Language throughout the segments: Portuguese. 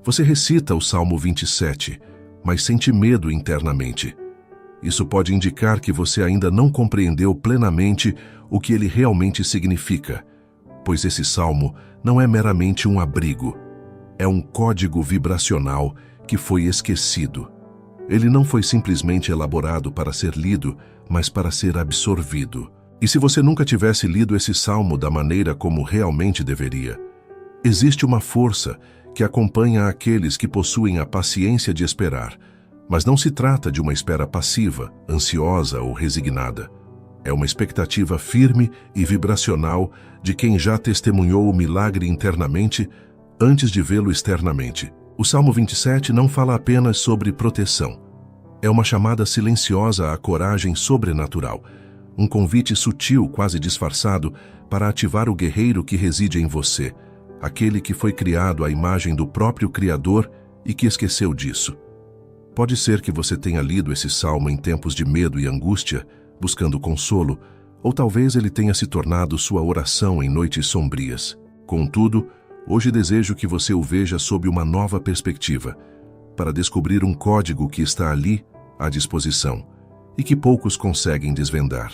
Você recita o Salmo 27, mas sente medo internamente. Isso pode indicar que você ainda não compreendeu plenamente o que ele realmente significa, pois esse salmo não é meramente um abrigo, é um código vibracional que foi esquecido. Ele não foi simplesmente elaborado para ser lido, mas para ser absorvido. E se você nunca tivesse lido esse salmo da maneira como realmente deveria, existe uma força que acompanha aqueles que possuem a paciência de esperar, mas não se trata de uma espera passiva, ansiosa ou resignada. É uma expectativa firme e vibracional de quem já testemunhou o milagre internamente antes de vê-lo externamente. O Salmo 27 não fala apenas sobre proteção. É uma chamada silenciosa à coragem sobrenatural, um convite sutil, quase disfarçado, para ativar o guerreiro que reside em você, aquele que foi criado à imagem do próprio Criador e que esqueceu disso. Pode ser que você tenha lido esse salmo em tempos de medo e angústia, buscando consolo, ou talvez ele tenha se tornado sua oração em noites sombrias. Contudo, hoje desejo que você o veja sob uma nova perspectiva, para descobrir um código que está ali, à disposição, e que poucos conseguem desvendar.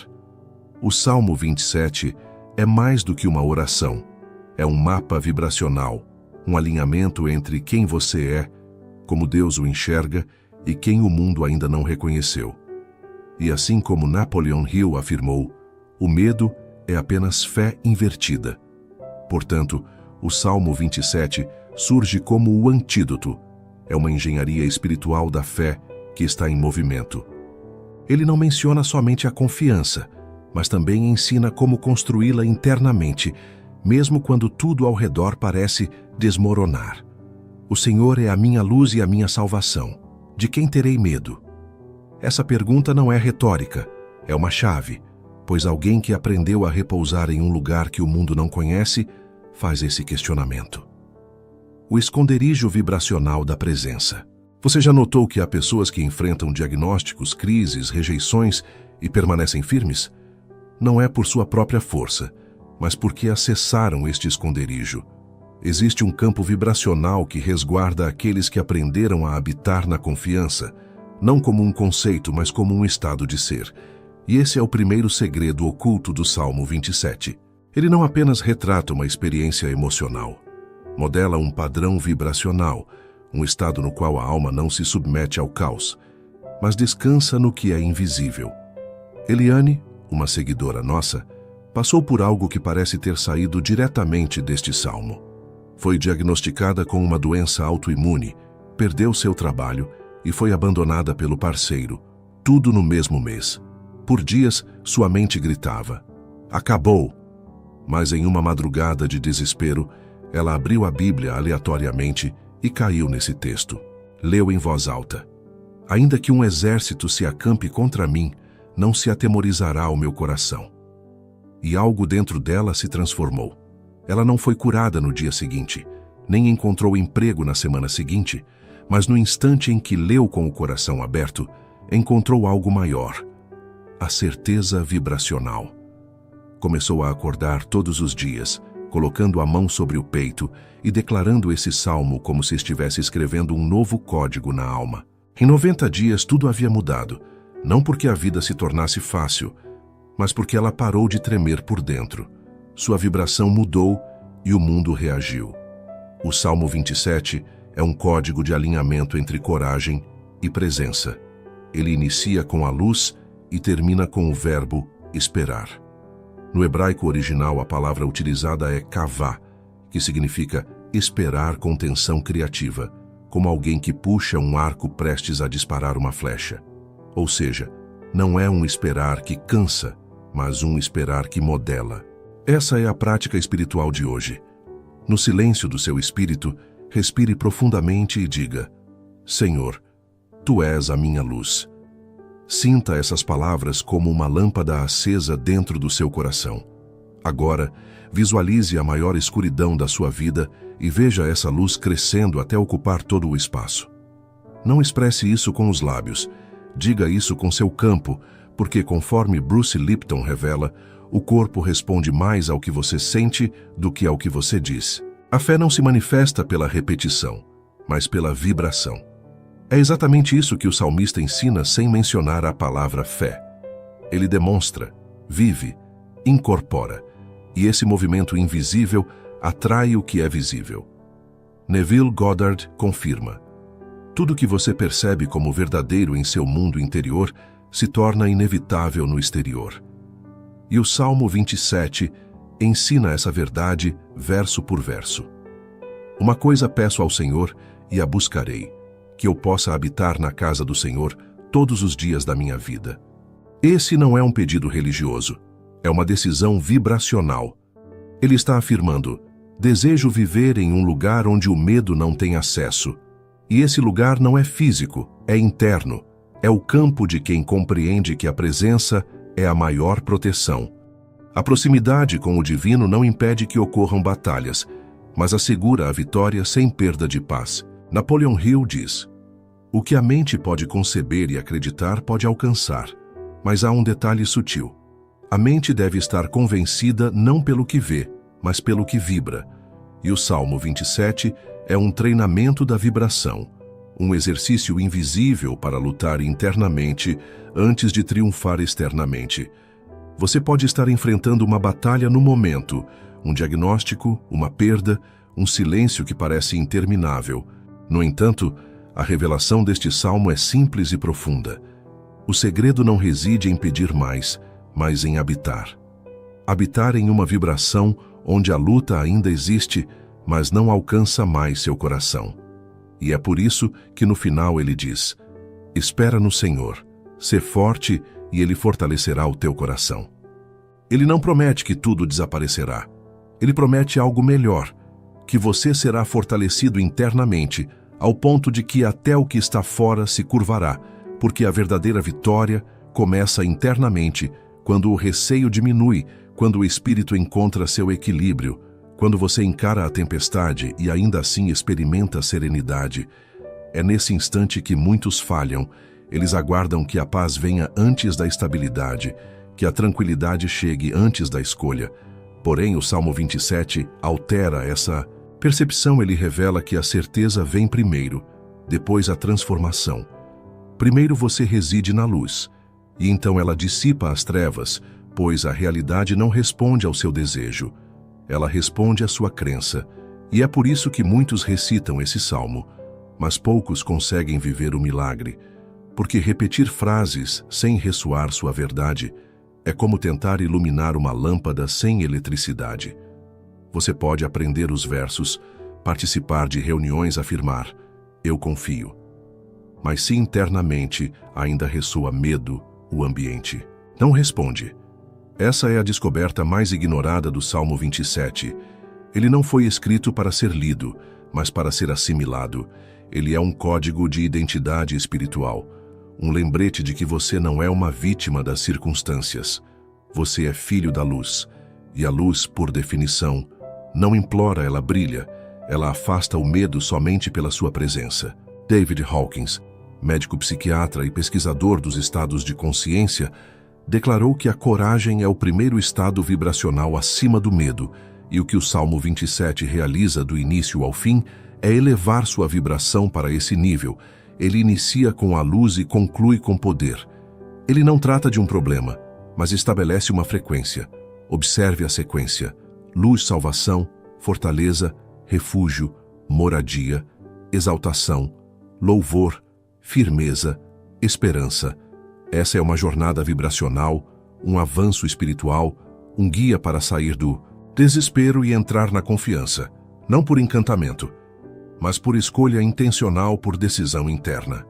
O Salmo 27 é mais do que uma oração. É um mapa vibracional, um alinhamento entre quem você é, como Deus o enxerga, e quem o mundo ainda não reconheceu. E assim como Napoleon Hill afirmou, o medo é apenas fé invertida. Portanto, o Salmo 27 surge como o antídoto. É uma engenharia espiritual da fé que está em movimento. Ele não menciona somente a confiança, mas também ensina como construí-la internamente, mesmo quando tudo ao redor parece desmoronar. O Senhor é a minha luz e a minha salvação. De quem terei medo? Essa pergunta não é retórica, é uma chave, pois alguém que aprendeu a repousar em um lugar que o mundo não conhece, faz esse questionamento. O esconderijo vibracional da presença. Você já notou que há pessoas que enfrentam diagnósticos, crises, rejeições e permanecem firmes? Não é por sua própria força, mas porque acessaram este esconderijo. Existe um campo vibracional que resguarda aqueles que aprenderam a habitar na confiança, não como um conceito, mas como um estado de ser. E esse é o primeiro segredo oculto do Salmo 27. Ele não apenas retrata uma experiência emocional, modela um padrão vibracional, um estado no qual a alma não se submete ao caos, mas descansa no que é invisível. Eliane, uma seguidora nossa, passou por algo que parece ter saído diretamente deste salmo. Foi diagnosticada com uma doença autoimune, perdeu seu trabalho e foi abandonada pelo parceiro, tudo no mesmo mês. Por dias, sua mente gritava: "Acabou!" Mas em uma madrugada de desespero, ela abriu a Bíblia aleatoriamente e caiu nesse texto. Leu em voz alta: "Ainda que um exército se acampe contra mim, não se atemorizará o meu coração." E algo dentro dela se transformou. Ela não foi curada no dia seguinte, nem encontrou emprego na semana seguinte, mas no instante em que leu com o coração aberto, encontrou algo maior: a certeza vibracional. Começou a acordar todos os dias, colocando a mão sobre o peito e declarando esse salmo como se estivesse escrevendo um novo código na alma. Em 90 dias tudo havia mudado, não porque a vida se tornasse fácil, mas porque ela parou de tremer por dentro. Sua vibração mudou e o mundo reagiu. O Salmo 27 é um código de alinhamento entre coragem e presença. Ele inicia com a luz e termina com o verbo esperar. No hebraico original, a palavra utilizada é kavá, que significa esperar com tensão criativa, como alguém que puxa um arco prestes a disparar uma flecha. Ou seja, não é um esperar que cansa, mas um esperar que modela. Essa é a prática espiritual de hoje. No silêncio do seu espírito, respire profundamente e diga: Senhor, Tu és a minha luz. Sinta essas palavras como uma lâmpada acesa dentro do seu coração. Agora, visualize a maior escuridão da sua vida e veja essa luz crescendo até ocupar todo o espaço. Não expresse isso com os lábios. Diga isso com seu campo, porque conforme Bruce Lipton revela, o corpo responde mais ao que você sente do que ao que você diz. A fé não se manifesta pela repetição. mas pela vibração. É exatamente isso que o salmista ensina sem mencionar a palavra fé. Ele demonstra, vive, incorpora, e esse movimento invisível atrai o que é visível. Neville Goddard confirma: tudo que você percebe como verdadeiro em seu mundo interior se torna inevitável no exterior. E o Salmo 27 ensina essa verdade verso por verso. Uma coisa peço ao Senhor e a buscarei, que eu possa habitar na casa do Senhor todos os dias da minha vida. Esse não é um pedido religioso, é uma decisão vibracional. Ele está afirmando: desejo viver em um lugar onde o medo não tem acesso. E esse lugar não é físico, é interno. É o campo de quem compreende que a presença é a maior proteção. A proximidade com o divino não impede que ocorram batalhas, mas assegura a vitória sem perda de paz. Napoleon Hill diz: o que a mente pode conceber e acreditar pode alcançar, mas há um detalhe sutil. A mente deve estar convencida não pelo que vê, mas pelo que vibra. E o Salmo 27 é um treinamento da vibração, um exercício invisível para lutar internamente antes de triunfar externamente. Você pode estar enfrentando uma batalha no momento, um diagnóstico, uma perda, um silêncio que parece interminável. No entanto, a revelação deste salmo é simples e profunda. O segredo não reside em pedir mais, mas em habitar. Habitar em uma vibração onde a luta ainda existe, mas não alcança mais seu coração. E é por isso que no final ele diz: espera no Senhor, sê forte e Ele fortalecerá o teu coração. Ele não promete que tudo desaparecerá. Ele promete algo melhor, que você será fortalecido internamente, ao ponto de que até o que está fora se curvará, porque a verdadeira vitória começa internamente, quando o receio diminui, quando o espírito encontra seu equilíbrio, quando você encara a tempestade e ainda assim experimenta serenidade. É nesse instante que muitos falham. Eles aguardam que a paz venha antes da estabilidade, que a tranquilidade chegue antes da escolha. Porém, o Salmo 27 altera essa percepção. Ele revela que a certeza vem primeiro, depois a transformação. Primeiro você reside na luz, e então ela dissipa as trevas, pois a realidade não responde ao seu desejo. Ela responde à sua crença, e é por isso que muitos recitam esse salmo, mas poucos conseguem viver o milagre, porque repetir frases sem ressoar sua verdade é como tentar iluminar uma lâmpada sem eletricidade. Você pode aprender os versos, participar de reuniões, afirmar: eu confio. Mas se internamente ainda ressoa medo, o ambiente não responde. Essa é a descoberta mais ignorada do Salmo 27. Ele não foi escrito para ser lido, mas para ser assimilado. Ele é um código de identidade espiritual, um lembrete de que você não é uma vítima das circunstâncias. Você é filho da luz, e a luz, por definição, não implora, ela brilha. Ela afasta o medo somente pela sua presença. David Hawkins, médico psiquiatra e pesquisador dos estados de consciência, declarou que a coragem é o primeiro estado vibracional acima do medo, e o que o Salmo 27 realiza do início ao fim é elevar sua vibração para esse nível. Ele inicia com a luz e conclui com poder. Ele não trata de um problema, mas estabelece uma frequência. Observe a sequência: luz, salvação, fortaleza, refúgio, moradia, exaltação, louvor, firmeza, esperança. Essa é uma jornada vibracional, um avanço espiritual, um guia para sair do desespero e entrar na confiança, não por encantamento, mas por escolha intencional, por decisão interna.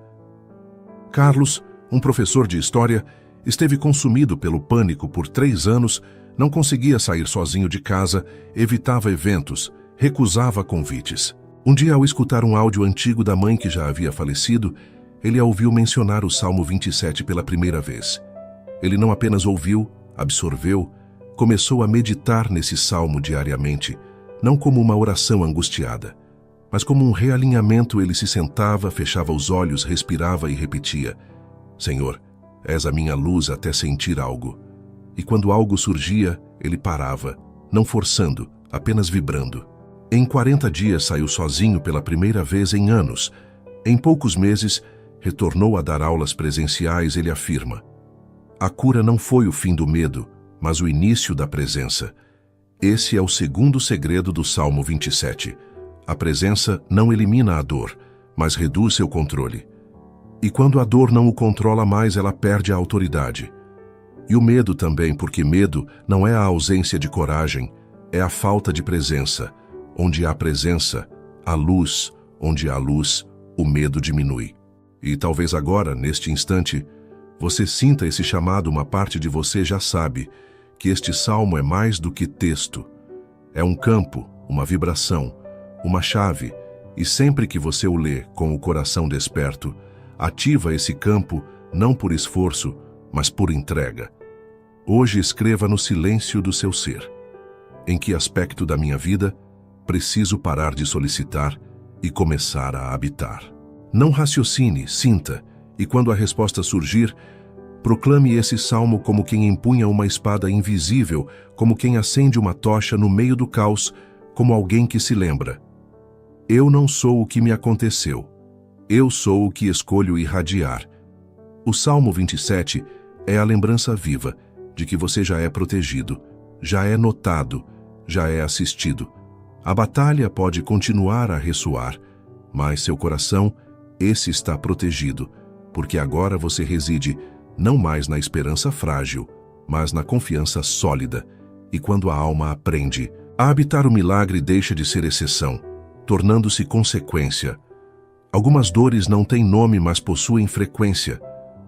Carlos, um professor de história, esteve consumido pelo pânico por 3 anos, não conseguia sair sozinho de casa, evitava eventos, recusava convites. Um dia, ao escutar um áudio antigo da mãe que já havia falecido, ele a ouviu mencionar o Salmo 27 pela primeira vez. Ele não apenas ouviu, absorveu, começou a meditar nesse salmo diariamente, não como uma oração angustiada, mas como um realinhamento. Ele se sentava, fechava os olhos, respirava e repetia: Senhor, és a minha luz até sentir algo. E quando algo surgia, ele parava, não forçando, apenas vibrando. Em 40 dias saiu sozinho pela primeira vez em anos. Em poucos meses, retornou a dar aulas presenciais. Ele afirma: a cura não foi o fim do medo, mas o início da presença. Esse é o segundo segredo do Salmo 27. A presença não elimina a dor, mas reduz seu controle. E quando a dor não o controla mais, ela perde a autoridade. E o medo também, porque medo não é a ausência de coragem, é a falta de presença. Onde há presença, há luz. Onde há luz, o medo diminui. E talvez agora, neste instante, você sinta esse chamado. Uma parte de você já sabe que este salmo é mais do que texto. É um campo, uma vibração, uma chave, e sempre que você o lê com o coração desperto, ativa esse campo não por esforço, mas por entrega. Hoje escreva no silêncio do seu ser: em que aspecto da minha vida preciso parar de solicitar e começar a habitar? Não raciocine, sinta, e quando a resposta surgir, proclame esse salmo como quem empunha uma espada invisível, como quem acende uma tocha no meio do caos, como alguém que se lembra: eu não sou o que me aconteceu, eu sou o que escolho irradiar. O Salmo 27 é a lembrança viva de que você já é protegido, já é notado, já é assistido. A batalha pode continuar a ressoar, mas seu coração, esse está protegido, porque agora você reside não mais na esperança frágil, mas na confiança sólida. E quando a alma aprende a habitar o milagre, deixa de ser exceção, tornando-se consequência. Algumas dores não têm nome, mas possuem frequência.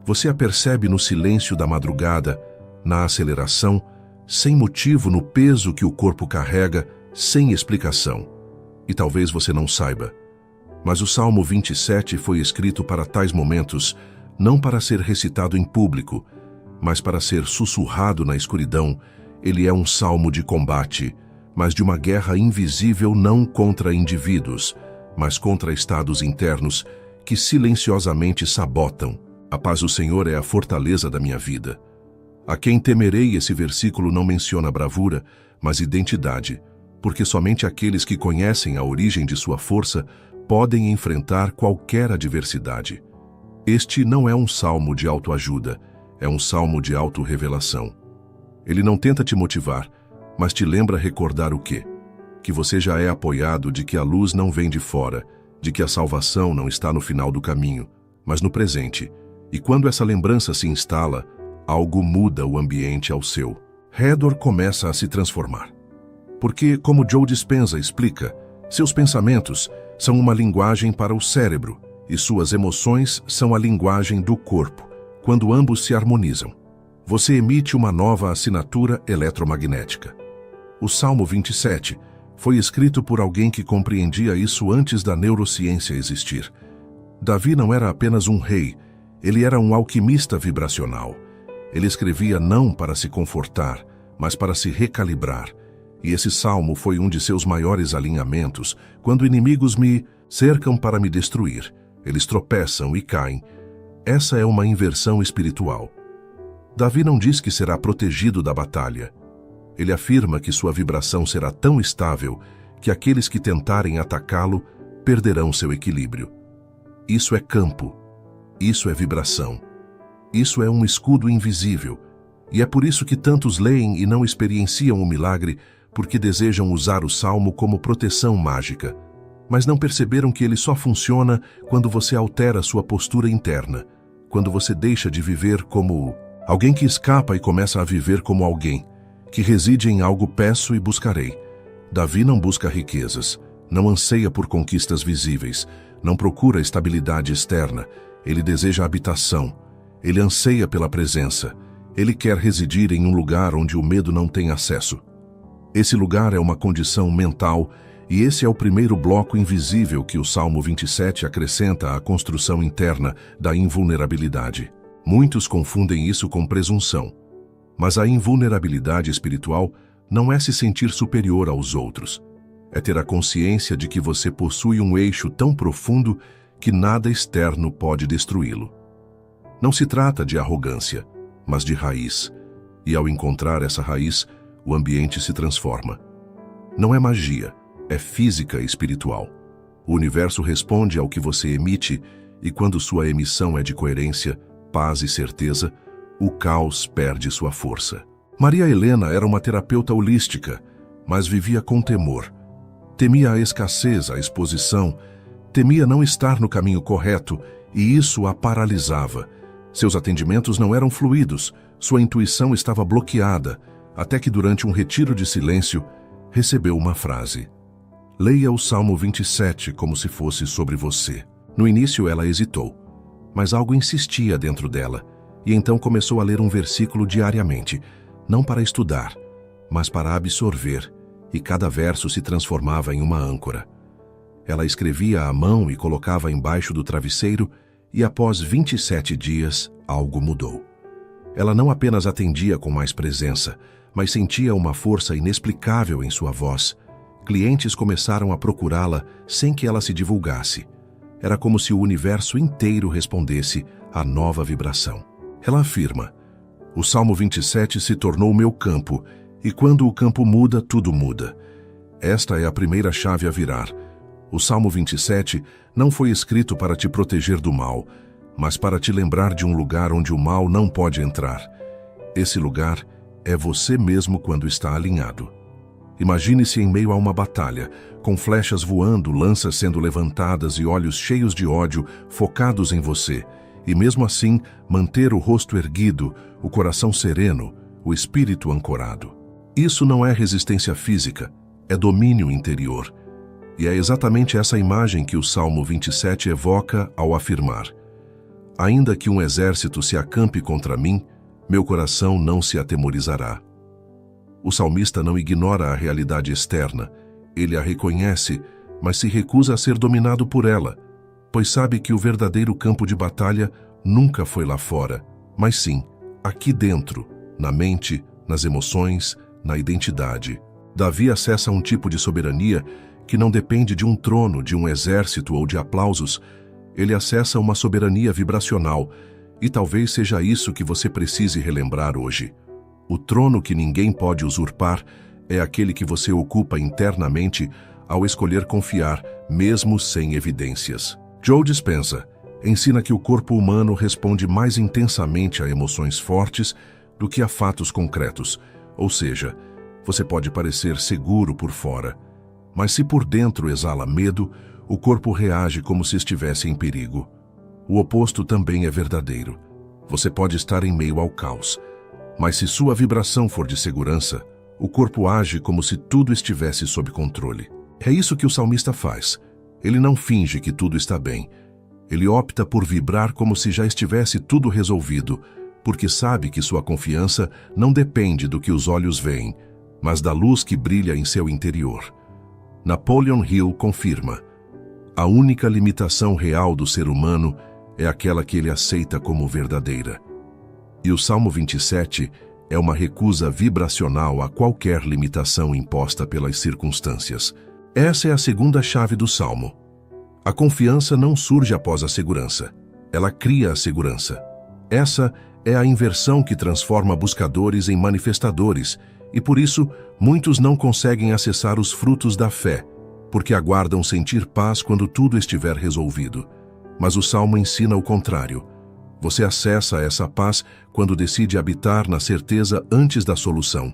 Você a percebe no silêncio da madrugada, na aceleração, sem motivo, no peso que o corpo carrega, sem explicação. E talvez você não saiba, mas o Salmo 27 foi escrito para tais momentos, não para ser recitado em público, mas para ser sussurrado na escuridão. Ele é um salmo de combate, mas de uma guerra invisível, não contra indivíduos, mas contra estados internos que silenciosamente sabotam. A paz do Senhor é a fortaleza da minha vida. A quem temerei? Esse versículo não menciona bravura, mas identidade, porque somente aqueles que conhecem a origem de sua força podem enfrentar qualquer adversidade. Este não é um salmo de autoajuda, é um salmo de autorrevelação. Ele não tenta te motivar, mas te lembra recordar o quê? Que você já é apoiado, de que a luz não vem de fora, de que a salvação não está no final do caminho, mas no presente. E quando essa lembrança se instala, algo muda o ambiente ao seu redor, começa a se transformar. Porque, como Joe Dispenza explica, seus pensamentos são uma linguagem para o cérebro e suas emoções são a linguagem do corpo. Quando ambos se harmonizam, você emite uma nova assinatura eletromagnética. O Salmo 27 foi escrito por alguém que compreendia isso antes da neurociência existir. Davi não era apenas um rei, ele era um alquimista vibracional. Ele escrevia não para se confortar, mas para se recalibrar. E esse salmo foi um de seus maiores alinhamentos. Quando inimigos me cercam para me destruir, eles tropeçam e caem. Essa é uma inversão espiritual. Davi não diz que será protegido da batalha. Ele afirma que sua vibração será tão estável que aqueles que tentarem atacá-lo perderão seu equilíbrio. Isso é campo. Isso é vibração. Isso é um escudo invisível. E é por isso que tantos leem e não experienciam o milagre, porque desejam usar o salmo como proteção mágica. Mas não perceberam que ele só funciona quando você altera sua postura interna, quando você deixa de viver como alguém que escapa e começa a viver como alguém que reside em algo. Peço e buscarei. Davi não busca riquezas, não anseia por conquistas visíveis, não procura estabilidade externa. Ele deseja habitação, ele anseia pela presença, ele quer residir em um lugar onde o medo não tem acesso. Esse lugar é uma condição mental, e esse é o primeiro bloco invisível que o Salmo 27 acrescenta à construção interna da invulnerabilidade. Muitos confundem isso com presunção. Mas a invulnerabilidade espiritual não é se sentir superior aos outros. É ter a consciência de que você possui um eixo tão profundo que nada externo pode destruí-lo. Não se trata de arrogância, mas de raiz. E ao encontrar essa raiz, o ambiente se transforma. Não é magia, é física e espiritual. O universo responde ao que você emite, e quando sua emissão é de coerência, paz e certeza, o caos perde sua força. Maria Helena era uma terapeuta holística, mas vivia com temor. Temia a escassez, a exposição, temia não estar no caminho correto, e isso a paralisava. Seus atendimentos não eram fluidos, sua intuição estava bloqueada, até que durante um retiro de silêncio, recebeu uma frase. Leia o Salmo 27 como se fosse sobre você. No início ela hesitou, mas algo insistia dentro dela, e então começou a ler um versículo diariamente, não para estudar, mas para absorver, e cada verso se transformava em uma âncora. Ela escrevia à mão e colocava embaixo do travesseiro, e após 27 dias, algo mudou. Ela não apenas atendia com mais presença, mas sentia uma força inexplicável em sua voz. Clientes começaram a procurá-la sem que ela se divulgasse. Era como se o universo inteiro respondesse à nova vibração. Ela afirma, o Salmo 27 se tornou meu campo, e quando o campo muda, tudo muda. Esta é a primeira chave a virar. O Salmo 27 não foi escrito para te proteger do mal, mas para te lembrar de um lugar onde o mal não pode entrar. Esse lugar é você mesmo quando está alinhado. Imagine-se em meio a uma batalha, com flechas voando, lanças sendo levantadas e olhos cheios de ódio focados em você, e mesmo assim manter o rosto erguido, o coração sereno, o espírito ancorado. Isso não é resistência física, é domínio interior. E é exatamente essa imagem que o Salmo 27 evoca ao afirmar: ainda que um exército se acampe contra mim, meu coração não se atemorizará. O salmista não ignora a realidade externa, ele a reconhece, mas se recusa a ser dominado por ela, pois sabe que o verdadeiro campo de batalha nunca foi lá fora, mas sim, aqui dentro, na mente, nas emoções, na identidade. Davi acessa um tipo de soberania que não depende de um trono, de um exército ou de aplausos. Ele acessa uma soberania vibracional, e talvez seja isso que você precise relembrar hoje. O trono que ninguém pode usurpar é aquele que você ocupa internamente ao escolher confiar, mesmo sem evidências. Joe Dispenza ensina que o corpo humano responde mais intensamente a emoções fortes do que a fatos concretos, ou seja, você pode parecer seguro por fora, mas se por dentro exala medo, o corpo reage como se estivesse em perigo. O oposto também é verdadeiro. Você pode estar em meio ao caos, mas se sua vibração for de segurança, o corpo age como se tudo estivesse sob controle. É isso que o salmista faz. Ele não finge que tudo está bem. Ele opta por vibrar como se já estivesse tudo resolvido, porque sabe que sua confiança não depende do que os olhos veem, mas da luz que brilha em seu interior. Napoleon Hill confirma: a única limitação real do ser humano é aquela que ele aceita como verdadeira. E o Salmo 27 é uma recusa vibracional a qualquer limitação imposta pelas circunstâncias. Essa é a segunda chave do Salmo. A confiança não surge após a segurança. Ela cria a segurança. Essa é a inversão que transforma buscadores em manifestadores, e por isso muitos não conseguem acessar os frutos da fé, porque aguardam sentir paz quando tudo estiver resolvido. Mas o Salmo ensina o contrário. Você acessa essa paz quando decide habitar na certeza antes da solução.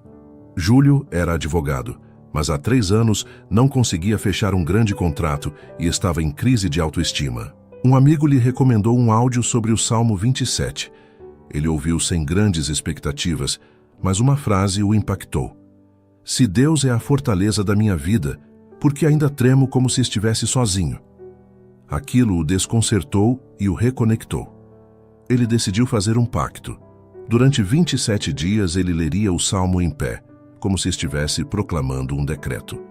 Júlio era advogado, mas há 3 anos não conseguia fechar um grande contrato e estava em crise de autoestima. Um amigo lhe recomendou um áudio sobre o Salmo 27. Ele ouviu sem grandes expectativas, mas uma frase o impactou. Se Deus é a fortaleza da minha vida, por que ainda tremo como se estivesse sozinho? Aquilo o desconcertou e o reconectou. Ele decidiu fazer um pacto. Durante 27 dias ele leria o Salmo em pé, como se estivesse proclamando um decreto.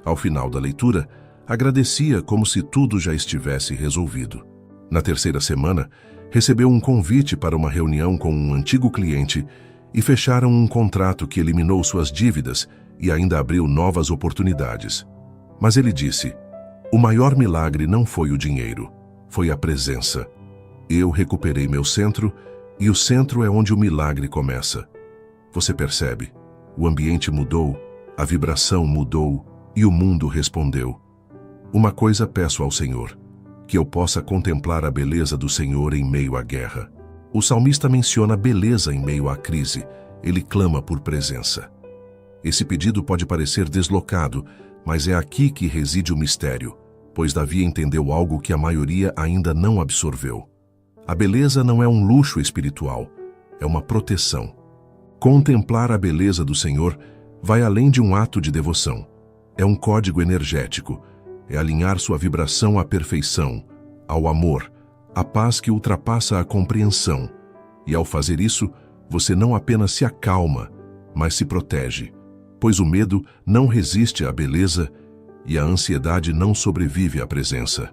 Ao final da leitura, agradecia como se tudo já estivesse resolvido. Na 3ª semana, recebeu um convite para uma reunião com um antigo cliente e fecharam um contrato que eliminou suas dívidas e ainda abriu novas oportunidades. Mas ele disse: o maior milagre não foi o dinheiro, foi a presença. Eu recuperei meu centro, e o centro é onde o milagre começa. Você percebe? O ambiente mudou, a vibração mudou, E o mundo respondeu: uma coisa peço ao Senhor, que eu possa contemplar a beleza do Senhor em meio à guerra. O salmista menciona a beleza em meio à crise. Ele clama por presença. Esse pedido pode parecer deslocado, mas é aqui que reside o mistério, pois Davi entendeu algo que a maioria ainda não absorveu. A beleza não é um luxo espiritual, é uma proteção. Contemplar a beleza do Senhor vai além de um ato de devoção. É um código energético, é alinhar sua vibração à perfeição, ao amor, à paz que ultrapassa a compreensão. E ao fazer isso, você não apenas se acalma, mas se protege, pois o medo não resiste à beleza e a ansiedade não sobrevive à presença.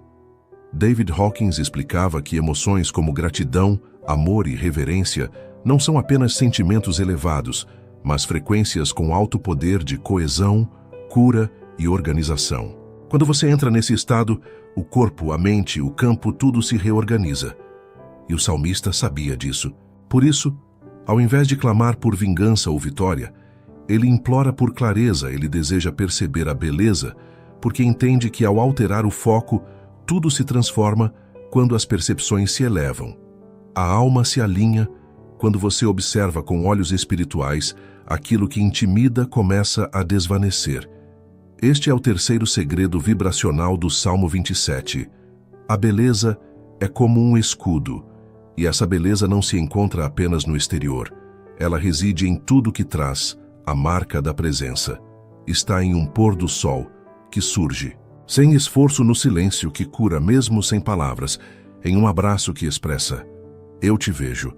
David Hawkins explicava que emoções como gratidão, amor e reverência não são apenas sentimentos elevados, mas frequências com alto poder de coesão, cura e organização. Quando você entra nesse estado, o corpo, a mente, o campo, tudo se reorganiza. E o salmista sabia disso. Por isso, ao invés de clamar por vingança ou vitória, ele implora por clareza, ele deseja perceber a beleza, porque entende que ao alterar o foco, tudo se transforma quando as percepções se elevam. A alma se alinha quando você observa com olhos espirituais, aquilo que intimida começa a desvanecer. Este é o terceiro segredo vibracional do Salmo 27. A beleza é como um escudo, e essa beleza não se encontra apenas no exterior. Ela reside em tudo que traz a marca da presença. Está em um pôr do sol que surge, sem esforço, no silêncio que cura mesmo sem palavras, em um abraço que expressa: eu te vejo,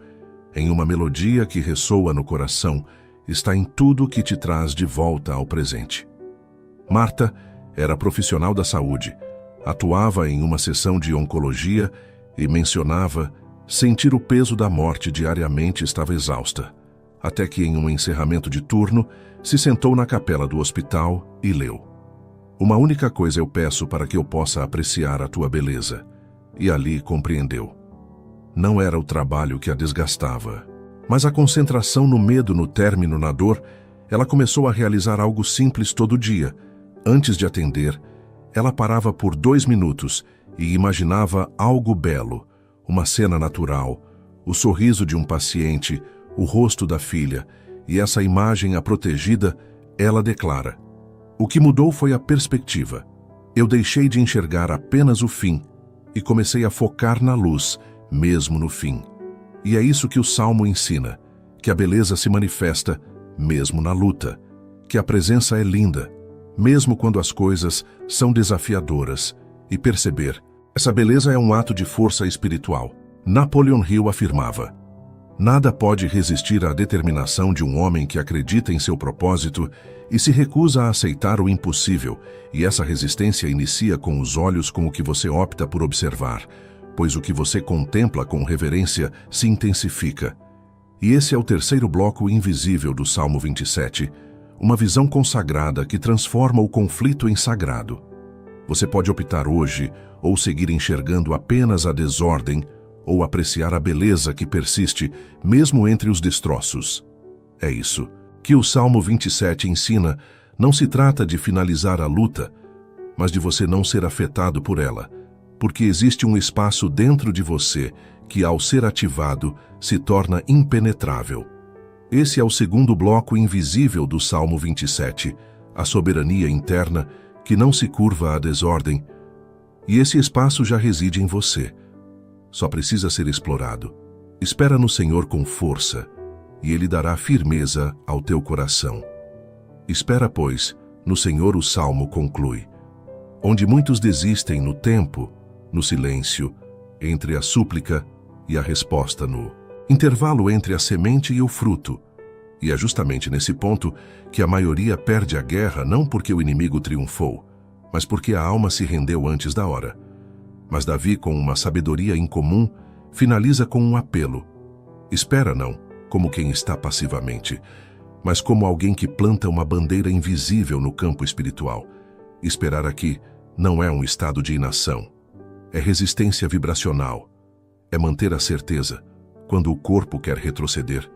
em uma melodia que ressoa no coração, está em tudo que te traz de volta ao presente. Marta era profissional da saúde, atuava em uma sessão de oncologia e mencionava sentir o peso da morte diariamente. Estava exausta, até que em um encerramento de turno se sentou na capela do hospital e leu: uma única coisa eu peço para que eu possa apreciar a tua beleza. E ali compreendeu. Não era o trabalho que a desgastava, mas a concentração no medo, no término, na dor. Ela começou a realizar algo simples todo dia. Antes de atender, ela parava por 2 minutos e imaginava algo belo, uma cena natural, o sorriso de um paciente, o rosto da filha, e essa imagem a protegida. Ela declara: o que mudou foi a perspectiva. Eu deixei de enxergar apenas o fim e comecei a focar na luz, mesmo no fim. E é isso que o Salmo ensina, que a beleza se manifesta mesmo na luta, que a presença é linda, mesmo quando as coisas são desafiadoras, e perceber essa beleza é um ato de força espiritual. Napoleon Hill afirmava: nada pode resistir à determinação de um homem que acredita em seu propósito e se recusa a aceitar o impossível, e essa resistência inicia com os olhos com o que você opta por observar, pois o que você contempla com reverência se intensifica. E esse é o terceiro bloco invisível do Salmo 27, uma visão consagrada que transforma o conflito em sagrado. Você pode optar hoje ou seguir enxergando apenas a desordem, ou apreciar a beleza que persiste mesmo entre os destroços. É isso que o Salmo 27 ensina. Não se trata de finalizar a luta, mas de você não ser afetado por ela, porque existe um espaço dentro de você que, ao ser ativado, se torna impenetrável. Esse é o segundo bloco invisível do Salmo 27, a soberania interna que não se curva à desordem. E esse espaço já reside em você. Só precisa ser explorado. Espera no Senhor com força, e Ele dará firmeza ao teu coração. Espera, pois, no Senhor. O Salmo conclui: onde muitos desistem no tempo, no silêncio, entre a súplica e a resposta, no intervalo entre a semente e o fruto. E é justamente nesse ponto que a maioria perde a guerra, não porque o inimigo triunfou, mas porque a alma se rendeu antes da hora. Mas Davi, com uma sabedoria incomum, finaliza com um apelo. Espera não como quem está passivamente, mas como alguém que planta uma bandeira invisível no campo espiritual. Esperar aqui não é um estado de inação. É resistência vibracional. É manter a certeza quando o corpo quer retroceder.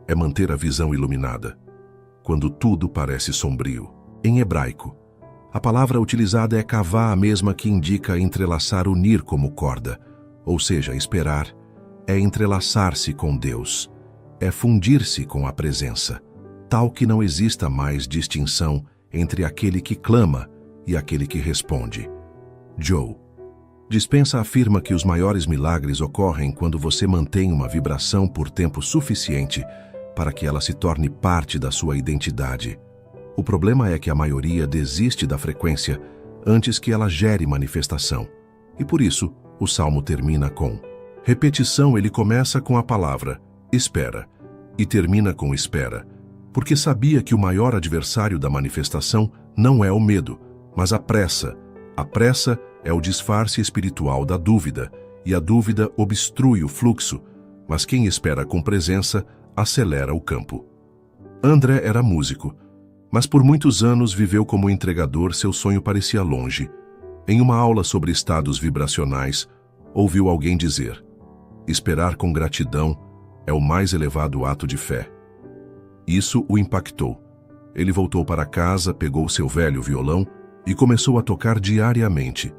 É manter a visão iluminada quando tudo parece sombrio. Em hebraico, A palavra utilizada é kavá, a mesma que indica entrelaçar, unir como corda, ou seja, esperar. É entrelaçar-se com Deus, é fundir-se com a presença, tal que não exista mais distinção entre aquele que clama e aquele que responde. Joe Dispenza afirma que os maiores milagres ocorrem quando você mantém uma vibração por tempo suficiente para que ela se torne parte da sua identidade. O problema é que a maioria desiste da frequência antes que ela gere manifestação. E por isso, o salmo termina com repetição. Ele começa com a palavra espera e termina com espera, porque sabia que o maior adversário da manifestação não é o medo, mas a pressa. A pressa é o disfarce espiritual da dúvida, e a dúvida obstrui o fluxo, mas quem espera com presença acelera o campo. André era músico, mas por muitos anos viveu como entregador. Seu sonho parecia longe. Em uma aula sobre estados vibracionais, ouviu alguém dizer: esperar com gratidão é o mais elevado ato de fé. Isso o impactou. Ele voltou para casa, pegou seu velho violão e começou a tocar diariamente.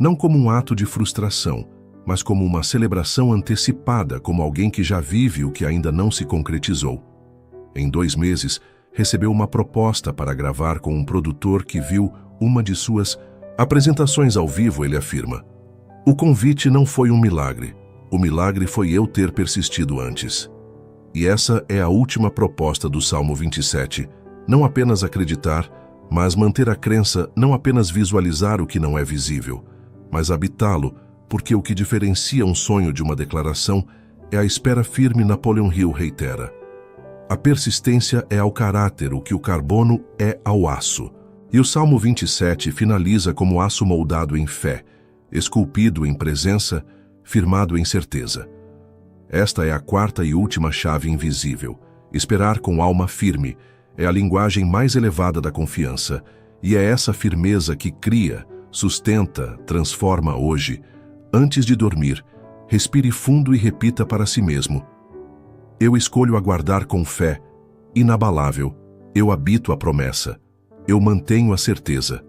Não como um ato de frustração, mas como uma celebração antecipada, como alguém que já vive o que ainda não se concretizou. Em 2 meses, recebeu uma proposta para gravar com um produtor que viu uma de suas apresentações ao vivo. Ele afirma: o convite não foi um milagre. O milagre foi eu ter persistido antes. E essa é a última proposta do Salmo 27. Não apenas acreditar, mas manter a crença, não apenas visualizar o que não é visível, mas habitá-lo, porque o que diferencia um sonho de uma declaração é a espera firme. Napoleon Hill reitera: a persistência é ao caráter o que o carbono é ao aço. E o Salmo 27 finaliza como aço moldado em fé, esculpido em presença, firmado em certeza. Esta é a 4ª e última chave invisível. Esperar com alma firme é a linguagem mais elevada da confiança, e é essa firmeza que cria, sustenta, transforma hoje. Antes de dormir, respire fundo e repita para si mesmo: eu escolho aguardar com fé, inabalável. Eu habito a promessa. Eu mantenho a certeza.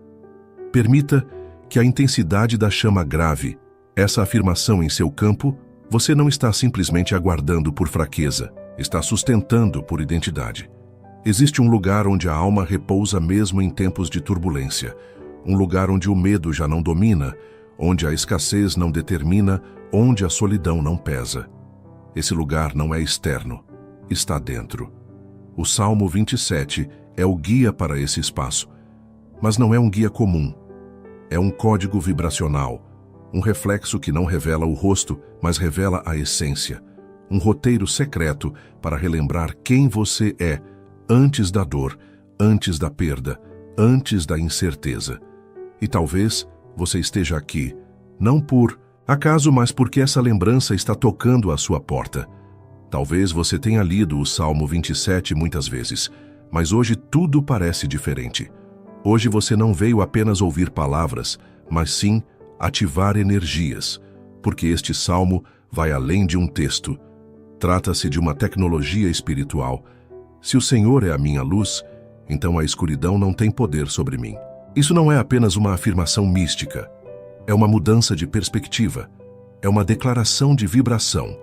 Permita que a intensidade da chama grave essa afirmação em seu campo. Você não está simplesmente aguardando por fraqueza, está sustentando por identidade. Existe um lugar onde a alma repousa mesmo em tempos de turbulência, um lugar onde o medo já não domina, onde a escassez não determina, onde a solidão não pesa. Esse lugar não é externo, está dentro. O Salmo 27 é o guia para esse espaço, mas não é um guia comum. É um código vibracional, um reflexo que não revela o rosto, mas revela a essência. Um roteiro secreto para relembrar quem você é antes da dor, antes da perda, antes da incerteza. E talvez você esteja aqui, não por acaso, mas porque essa lembrança está tocando à sua porta. Talvez você tenha lido o Salmo 27 muitas vezes, mas hoje tudo parece diferente. Hoje você não veio apenas ouvir palavras, mas sim ativar energias, porque este salmo vai além de um texto. Trata-se de uma tecnologia espiritual. Se o Senhor é a minha luz, então a escuridão não tem poder sobre mim. Isso não é apenas uma afirmação mística. É uma mudança de perspectiva. É uma declaração de vibração.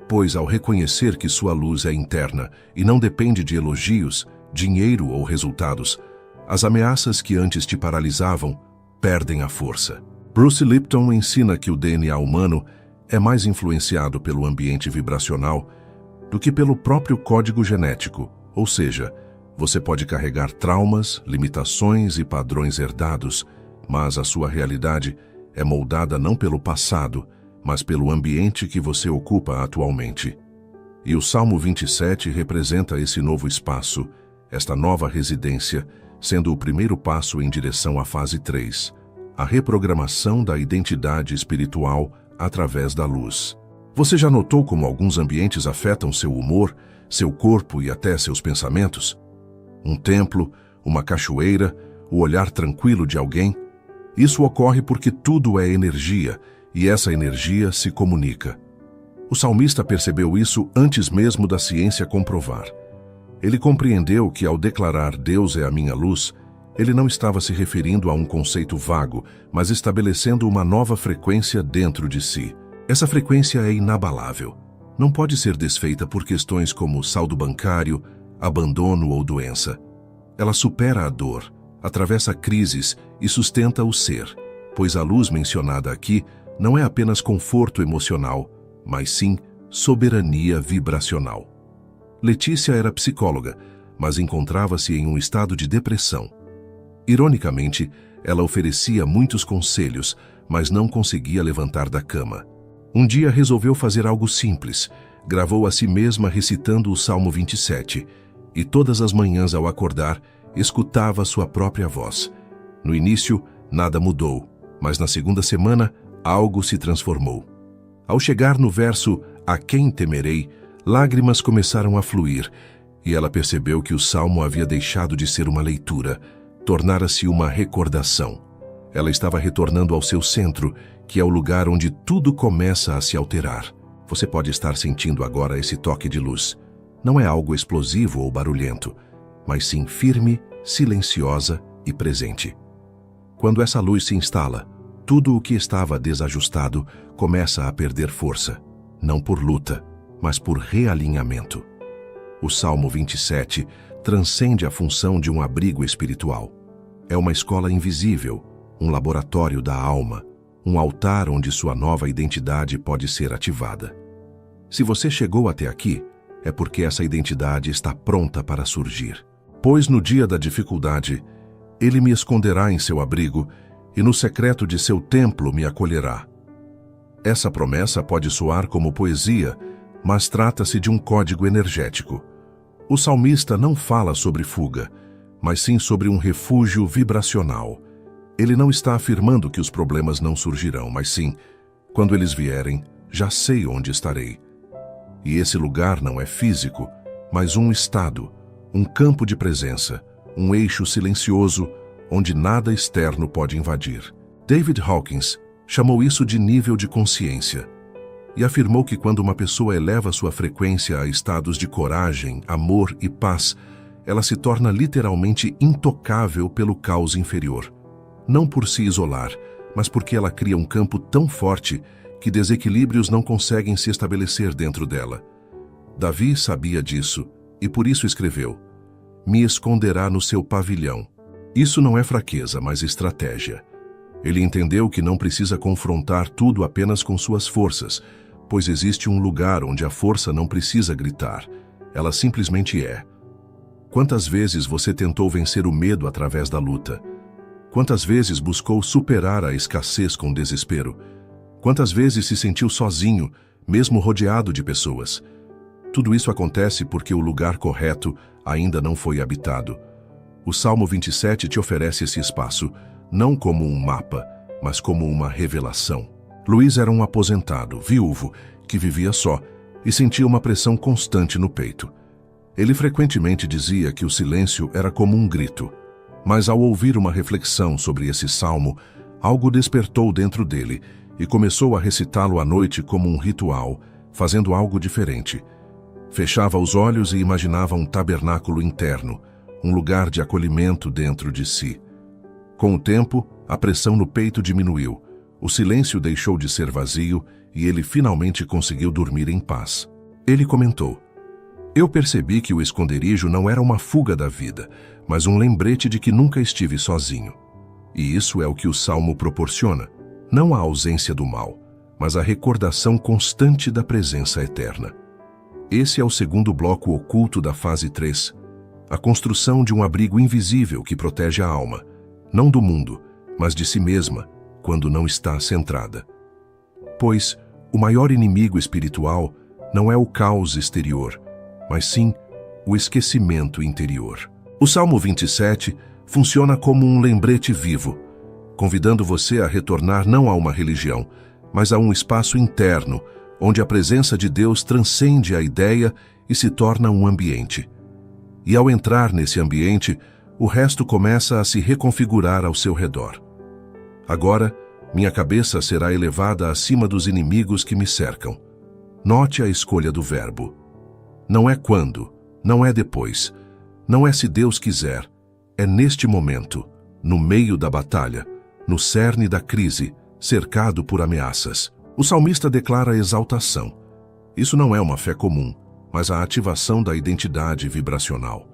Pois ao reconhecer que sua luz é interna e não depende de elogios, dinheiro ou resultados, as ameaças que antes te paralisavam perdem a força. Bruce Lipton ensina que o DNA humano é mais influenciado pelo ambiente vibracional do que pelo próprio código genético, ou seja, você pode carregar traumas, limitações e padrões herdados, mas a sua realidade é moldada não pelo passado, mas pelo ambiente que você ocupa atualmente. E o Salmo 27 representa esse novo espaço, esta nova residência, sendo o primeiro passo em direção à fase 3, a reprogramação da identidade espiritual através da luz. Você já notou como alguns ambientes afetam seu humor, seu corpo e até seus pensamentos? Um templo, uma cachoeira, o olhar tranquilo de alguém? Isso ocorre porque tudo é energia, e essa energia se comunica. O salmista percebeu isso antes mesmo da ciência comprovar. Ele compreendeu que ao declarar "Deus é a minha luz", Ele não estava se referindo a um conceito vago, mas estabelecendo uma nova frequência dentro de si. Essa frequência é inabalável. Não pode ser desfeita por questões como saldo bancário, abandono ou doença. Ela supera a dor, atravessa crises e sustenta o ser, pois a luz mencionada aqui não é apenas conforto emocional, mas sim soberania vibracional. Letícia era psicóloga, mas encontrava-se em um estado de depressão. Ironicamente, ela oferecia muitos conselhos, mas não conseguia levantar da cama. Um dia resolveu fazer algo simples. Gravou a si mesma recitando o Salmo 27, e todas as manhãs ao acordar, escutava sua própria voz. No início, nada mudou, mas na segunda semana, algo se transformou. Ao chegar no verso "A quem temerei?", lágrimas começaram a fluir, e ela percebeu que o salmo havia deixado de ser uma leitura, tornara-se uma recordação. Ela estava retornando ao seu centro, que é o lugar onde tudo começa a se alterar. Você pode estar sentindo agora esse toque de luz. Não é algo explosivo ou barulhento, mas sim firme, silenciosa e presente. Quando essa luz se instala, tudo o que estava desajustado começa a perder força, não por luta, mas por realinhamento. O Salmo 27 transcende a função de um abrigo espiritual. É uma escola invisível, um laboratório da alma, um altar onde sua nova identidade pode ser ativada. Se você chegou até aqui, é porque essa identidade está pronta para surgir. Pois no dia da dificuldade, Ele me esconderá em seu abrigo e no secreto de seu templo me acolherá. Essa promessa pode soar como poesia, mas trata-se de um código energético. O salmista não fala sobre fuga, mas sim sobre um refúgio vibracional. Ele não está afirmando que os problemas não surgirão, mas sim, quando eles vierem, já sei onde estarei. E esse lugar não é físico, mas um estado, um campo de presença, um eixo silencioso, onde nada externo pode invadir. David Hawkins chamou isso de nível de consciência e afirmou que quando uma pessoa eleva sua frequência a estados de coragem, amor e paz, ela se torna literalmente intocável pelo caos inferior. Não por se isolar, mas porque ela cria um campo tão forte que desequilíbrios não conseguem se estabelecer dentro dela. Davi sabia disso e por isso escreveu: "Me esconderá no seu pavilhão." Isso não é fraqueza, mas estratégia. Ele entendeu que não precisa confrontar tudo apenas com suas forças, pois existe um lugar onde a força não precisa gritar, ela simplesmente é. Quantas vezes você tentou vencer o medo através da luta? Quantas vezes buscou superar a escassez com desespero? Quantas vezes se sentiu sozinho, mesmo rodeado de pessoas? Tudo isso acontece porque o lugar correto ainda não foi habitado. O Salmo 27 te oferece esse espaço, não como um mapa, mas como uma revelação. Luiz era um aposentado, viúvo, que vivia só e sentia uma pressão constante no peito. Ele frequentemente dizia que o silêncio era como um grito, mas ao ouvir uma reflexão sobre esse salmo, algo despertou dentro dele e começou a recitá-lo à noite como um ritual, fazendo algo diferente. Fechava os olhos e imaginava um tabernáculo interno, um lugar de acolhimento dentro de si. Com o tempo, a pressão no peito diminuiu, o silêncio deixou de ser vazio e ele finalmente conseguiu dormir em paz. Ele comentou: "Eu percebi que o esconderijo não era uma fuga da vida, mas um lembrete de que nunca estive sozinho. E isso é o que o Salmo proporciona, não a ausência do mal, mas a recordação constante da presença eterna." Esse é o segundo bloco oculto da fase 3, a construção de um abrigo invisível que protege a alma, não do mundo, mas de si mesma, quando não está centrada. Pois o maior inimigo espiritual não é o caos exterior, mas sim o esquecimento interior. O Salmo 27 funciona como um lembrete vivo, convidando você a retornar não a uma religião, mas a um espaço interno, onde a presença de Deus transcende a ideia e se torna um ambiente. E ao entrar nesse ambiente, o resto começa a se reconfigurar ao seu redor. Agora, minha cabeça será elevada acima dos inimigos que me cercam. Note a escolha do verbo. Não é quando, não é depois, não é se Deus quiser, É neste momento, no meio da batalha, no cerne da crise, cercado por ameaças. O salmista declara exaltação. Isso não é uma fé comum, mas a ativação da identidade vibracional.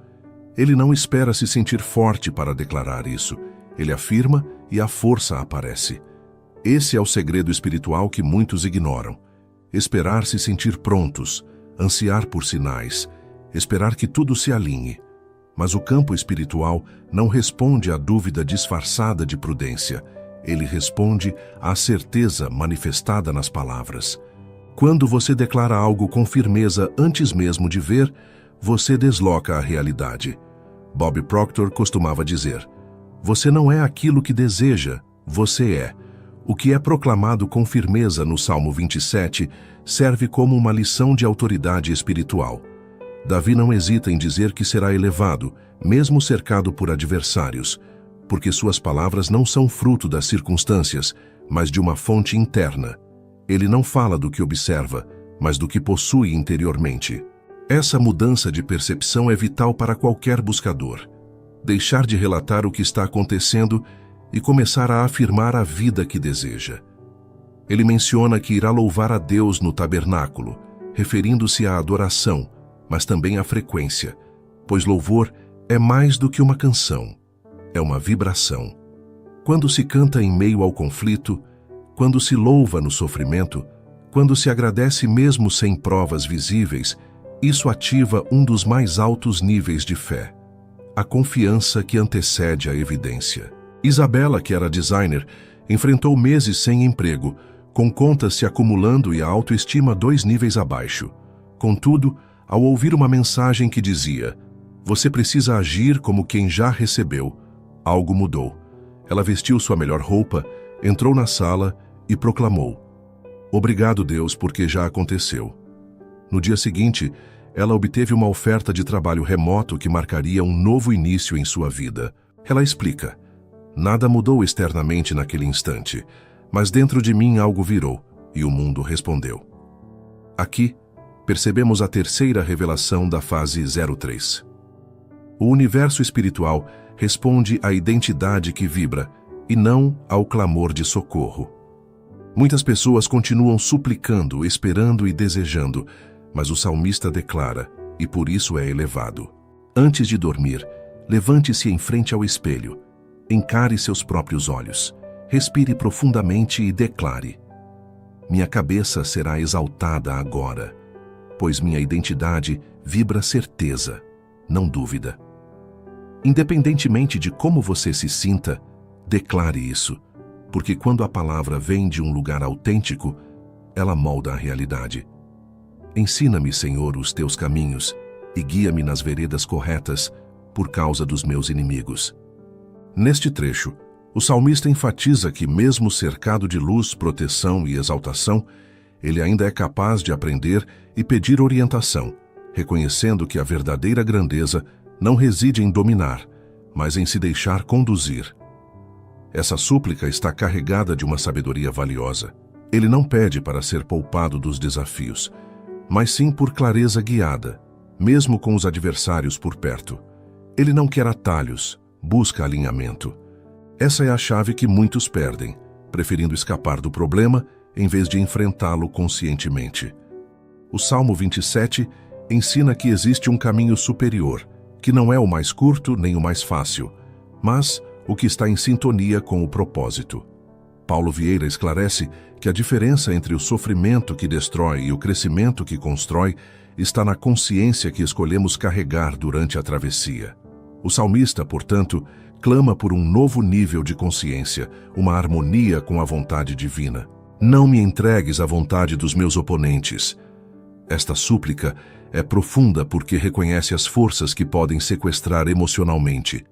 Ele não espera se sentir forte para declarar isso. Ele afirma e a força aparece. Esse é o segredo espiritual que muitos ignoram. Esperar se sentir prontos, ansiar por sinais, esperar que tudo se alinhe. Mas o campo espiritual não responde à dúvida disfarçada de prudência. Ele responde à certeza manifestada nas palavras. Quando você declara algo com firmeza antes mesmo de ver, você desloca a realidade. Bob Proctor costumava dizer: você não é aquilo que deseja, você é. O que é proclamado com firmeza no Salmo 27 serve como uma lição de autoridade espiritual. Davi não hesita em dizer que será elevado, mesmo cercado por adversários, porque suas palavras não são fruto das circunstâncias, mas de uma fonte interna. Ele não fala do que observa, mas do que possui interiormente. Essa mudança de percepção é vital para qualquer buscador. Deixar de relatar o que está acontecendo e começar a afirmar a vida que deseja. Ele menciona que irá louvar a Deus no tabernáculo, referindo-se à adoração, mas também à frequência, pois louvor é mais do que uma canção, é uma vibração. Quando se canta em meio ao conflito, quando se louva no sofrimento, quando se agradece mesmo sem provas visíveis, isso ativa um dos mais altos níveis de fé, a confiança que antecede a evidência. Isabela, que era designer, enfrentou meses sem emprego, com contas se acumulando e a autoestima 2 níveis abaixo. Contudo, ao ouvir uma mensagem que dizia: "Você precisa agir como quem já recebeu", algo mudou. Ela vestiu sua melhor roupa, entrou na sala e proclamou: "Obrigado, Deus, porque já aconteceu." No dia seguinte, ela obteve uma oferta de trabalho remoto que marcaria um novo início em sua vida. Ela explica: "Nada mudou externamente naquele instante, mas dentro de mim algo virou, e o mundo respondeu." Aqui, percebemos a terceira revelação da fase 03. O universo espiritual responde à identidade que vibra, e não ao clamor de socorro. Muitas pessoas continuam suplicando, esperando e desejando, mas o salmista declara, e por isso é elevado: antes de dormir, levante-se em frente ao espelho, encare seus próprios olhos, respire profundamente e declare: minha cabeça será exaltada agora, pois minha identidade vibra certeza, não dúvida. Independentemente de como você se sinta, declare isso, porque quando a palavra vem de um lugar autêntico, ela molda a realidade. Ensina-me, Senhor, os teus caminhos e guia-me nas veredas corretas por causa dos meus inimigos. Neste trecho, o salmista enfatiza que, mesmo cercado de luz, proteção e exaltação, ele ainda é capaz de aprender e pedir orientação, reconhecendo que a verdadeira grandeza não reside em dominar, mas em se deixar conduzir. Essa súplica está carregada de uma sabedoria valiosa. Ele não pede para ser poupado dos desafios, mas sim por clareza guiada, mesmo com os adversários por perto. Ele não quer atalhos, busca alinhamento. Essa é a chave que muitos perdem, preferindo escapar do problema em vez de enfrentá-lo conscientemente. O Salmo 27 ensina que existe um caminho superior, que não é o mais curto nem o mais fácil, mas o que está em sintonia com o propósito. Paulo Vieira esclarece que a diferença entre o sofrimento que destrói e o crescimento que constrói está na consciência que escolhemos carregar durante a travessia. O salmista, portanto, clama por um novo nível de consciência, uma harmonia com a vontade divina. Não me entregues à vontade dos meus oponentes. Esta súplica é profunda porque reconhece as forças que podem sequestrar emocionalmente: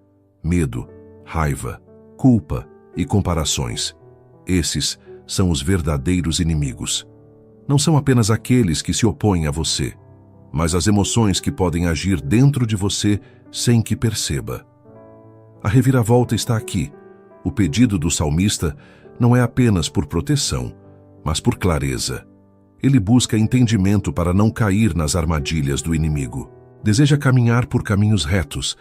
medo, raiva, culpa e comparações. Esses são os verdadeiros inimigos. Não são apenas aqueles que se opõem a você, mas as emoções que podem agir dentro de você sem que perceba. A reviravolta está aqui. O pedido do salmista não é apenas por proteção, mas por clareza. Ele busca entendimento para não cair nas armadilhas do inimigo. Deseja caminhar por caminhos retos,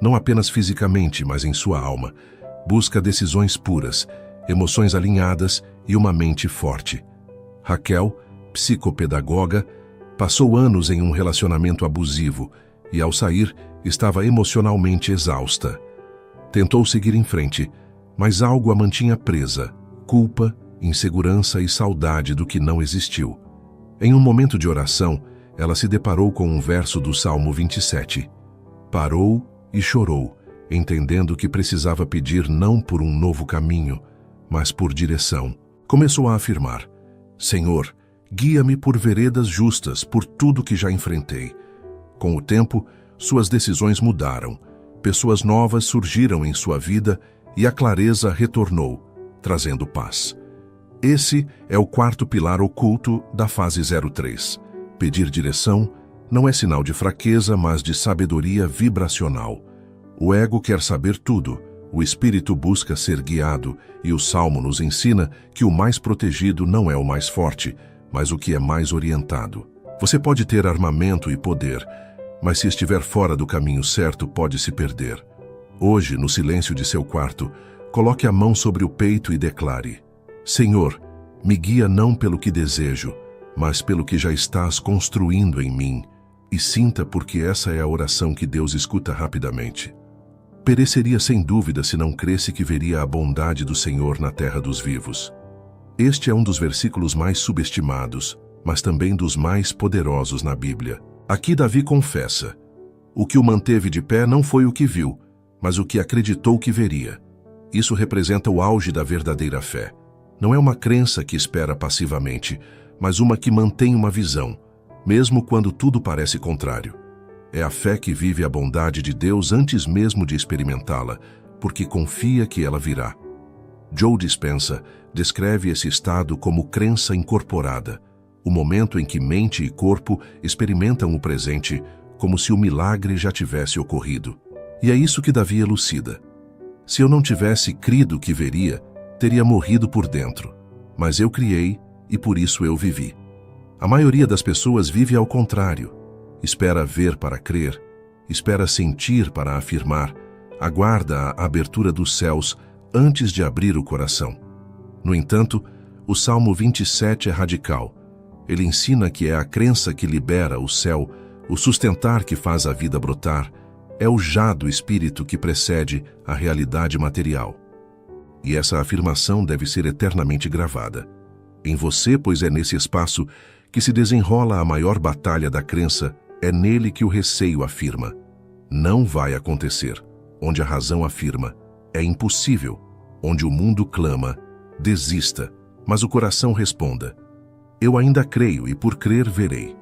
não apenas fisicamente, mas em sua alma. Busca decisões puras, emoções alinhadas e uma mente forte. Raquel, psicopedagoga, passou anos em um relacionamento abusivo e, ao sair, estava emocionalmente exausta. Tentou seguir em frente, mas algo a mantinha presa: culpa, insegurança e saudade do que não existiu. Em um momento de oração, ela se deparou com um verso do Salmo 27. Parou e chorou, entendendo que precisava pedir não por um novo caminho, mas por direção. Começou a afirmar: Senhor, guia-me por veredas justas por tudo que já enfrentei. Com o tempo, suas decisões mudaram. Pessoas novas surgiram em sua vida e a clareza retornou, trazendo paz. Esse é o quarto pilar oculto da fase 03. Pedir direção não é sinal de fraqueza, mas de sabedoria vibracional. O ego quer saber tudo, o espírito busca ser guiado, e o Salmo nos ensina que o mais protegido não é o mais forte, mas o que é mais orientado. Você pode ter armamento e poder, mas se estiver fora do caminho certo, pode se perder. Hoje, no silêncio de seu quarto, coloque a mão sobre o peito e declare: Senhor, me guia não pelo que desejo, mas pelo que já estás construindo em mim. E sinta, porque essa é a oração que Deus escuta rapidamente. Pereceria sem dúvida se não cresse que veria a bondade do Senhor na terra dos vivos. Este é um dos versículos mais subestimados, mas também dos mais poderosos na Bíblia. Aqui Davi confessa: o que o manteve de pé não foi o que viu, mas o que acreditou que veria. Isso representa o auge da verdadeira fé. Não é uma crença que espera passivamente, mas uma que mantém uma visão, mesmo quando tudo parece contrário. É a fé que vive a bondade de Deus antes mesmo de experimentá-la, porque confia que ela virá. Joe Dispenza descreve esse estado como crença incorporada, o momento em que mente e corpo experimentam o presente como se o milagre já tivesse ocorrido. E é isso que Davi elucida. Se eu não tivesse crido que veria, teria morrido por dentro. Mas eu criei e por isso eu vivi. A maioria das pessoas vive ao contrário. Espera ver para crer, espera sentir para afirmar, aguarda a abertura dos céus antes de abrir o coração. No entanto, o Salmo 27 é radical. Ele ensina que é a crença que libera o céu, o sustentar que faz a vida brotar, é o já do Espírito que precede a realidade material. E essa afirmação deve ser eternamente gravada em você, pois é nesse espaço que se desenrola a maior batalha da crença. É nele que o receio afirma: não vai acontecer. Onde a razão afirma: é impossível. Onde o mundo clama: desista. Mas o coração responda: eu ainda creio e por crer verei.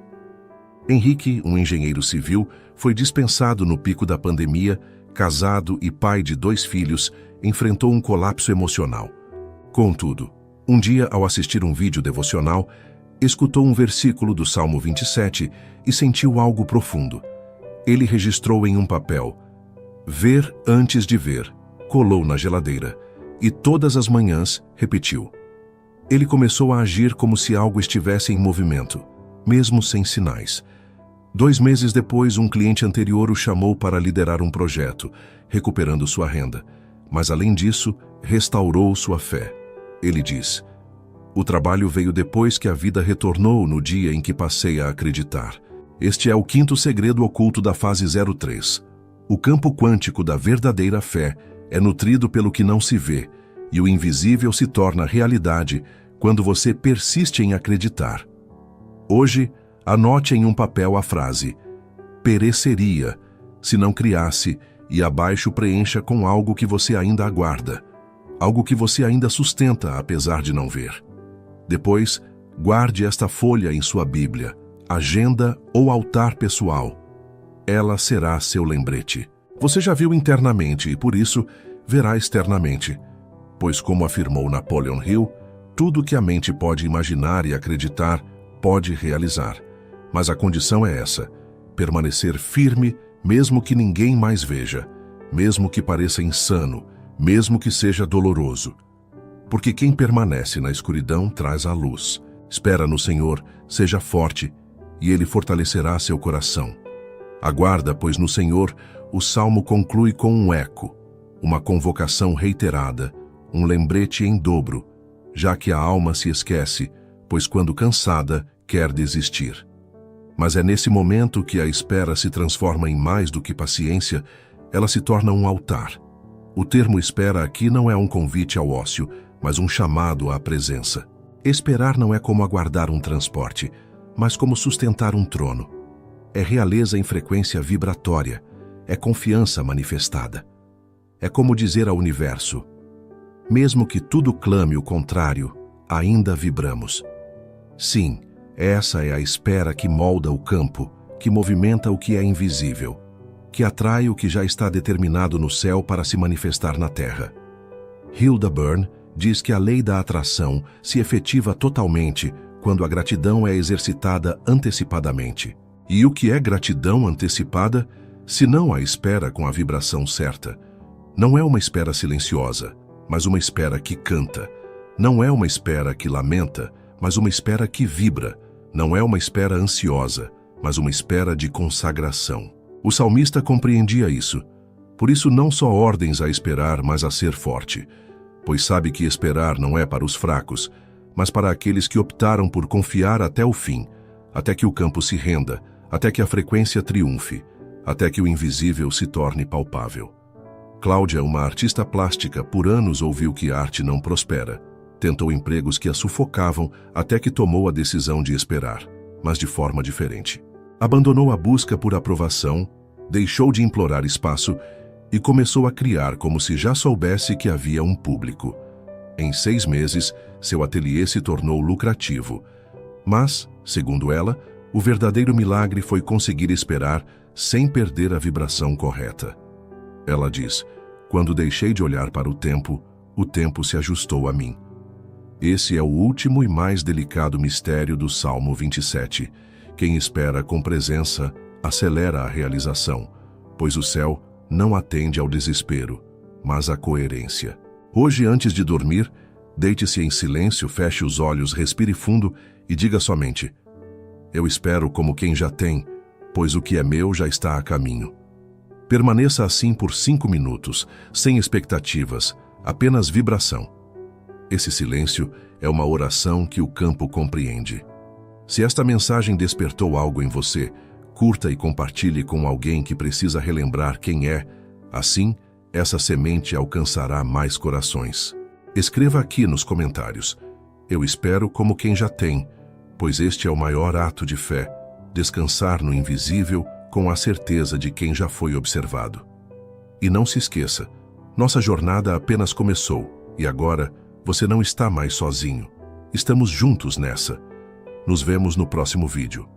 Henrique, um engenheiro civil, foi dispensado no pico da pandemia, casado e pai de 2 filhos, enfrentou um colapso emocional. Contudo, um dia, ao assistir um vídeo devocional, escutou um versículo do Salmo 27 e sentiu algo profundo. Ele registrou em um papel: ver antes de ver, colou na geladeira e todas as manhãs repetiu. Ele começou a agir como se algo estivesse em movimento, mesmo sem sinais. 2 meses depois, um cliente anterior o chamou para liderar um projeto, recuperando sua renda. Mas, além disso, restaurou sua fé. Ele diz: o trabalho veio depois que a vida retornou no dia em que passei a acreditar. Este é o 5º segredo oculto da fase 03. O campo quântico da verdadeira fé é nutrido pelo que não se vê, e o invisível se torna realidade quando você persiste em acreditar. Hoje, anote em um papel a frase: pereceria, se não criasse, e abaixo preencha com algo que você ainda aguarda, algo que você ainda sustenta apesar de não ver. Depois, guarde esta folha em sua Bíblia, agenda ou altar pessoal. Ela será seu lembrete. Você já viu internamente e, por isso, verá externamente. Pois, como afirmou Napoleon Hill, tudo que a mente pode imaginar e acreditar, pode realizar. Mas a condição é essa: permanecer firme, mesmo que ninguém mais veja, mesmo que pareça insano, mesmo que seja doloroso. Porque quem permanece na escuridão traz a luz. Espera no Senhor, seja forte, e Ele fortalecerá seu coração. Aguarda, pois no Senhor o salmo conclui com um eco, uma convocação reiterada, um lembrete em dobro, já que a alma se esquece, pois quando cansada, quer desistir. Mas é nesse momento que a espera se transforma em mais do que paciência, ela se torna um altar. O termo espera aqui não é um convite ao ócio, mas um chamado à presença. Esperar não é como aguardar um transporte, mas como sustentar um trono. É realeza em frequência vibratória, é confiança manifestada. É como dizer ao universo: mesmo que tudo clame o contrário, ainda vibramos. Sim, essa é a espera que molda o campo, que movimenta o que é invisível, que atrai o que já está determinado no céu para se manifestar na terra. Hilda Byrne diz que a lei da atração se efetiva totalmente quando a gratidão é exercitada antecipadamente. E o que é gratidão antecipada, se não a espera com a vibração certa? Não é uma espera silenciosa, mas uma espera que canta. Não é uma espera que lamenta, mas uma espera que vibra. Não é uma espera ansiosa, mas uma espera de consagração. O salmista compreendia isso. Por isso não só ordens a esperar, mas a ser forte. Pois sabe que esperar não é para os fracos, mas para aqueles que optaram por confiar até o fim, até que o campo se renda, até que a frequência triunfe, até que o invisível se torne palpável. Cláudia, uma artista plástica, por anos ouviu que a arte não prospera. Tentou empregos que a sufocavam até que tomou a decisão de esperar, mas de forma diferente. Abandonou a busca por aprovação, deixou de implorar espaço e começou a criar como se já soubesse que havia um público. Em 6 meses, seu ateliê se tornou lucrativo. Mas, segundo ela, o verdadeiro milagre foi conseguir esperar sem perder a vibração correta. Ela diz: quando deixei de olhar para o tempo se ajustou a mim. Esse é o último e mais delicado mistério do Salmo 27. Quem espera com presença acelera a realização, pois o céu não atende ao desespero, mas à coerência. Hoje, antes de dormir, deite-se em silêncio, feche os olhos, respire fundo e diga somente: eu espero como quem já tem, pois o que é meu já está a caminho. Permaneça assim por 5 minutos, sem expectativas, apenas vibração. Esse silêncio é uma oração que o campo compreende. Se esta mensagem despertou algo em você, curta e compartilhe com alguém que precisa relembrar quem é. Assim, essa semente alcançará mais corações. Escreva aqui nos comentários: eu espero como quem já tem, pois este é o maior ato de fé, descansar no invisível com a certeza de quem já foi observado. E não se esqueça, nossa jornada apenas começou, e agora você não está mais sozinho. Estamos juntos nessa. Nos vemos no próximo vídeo.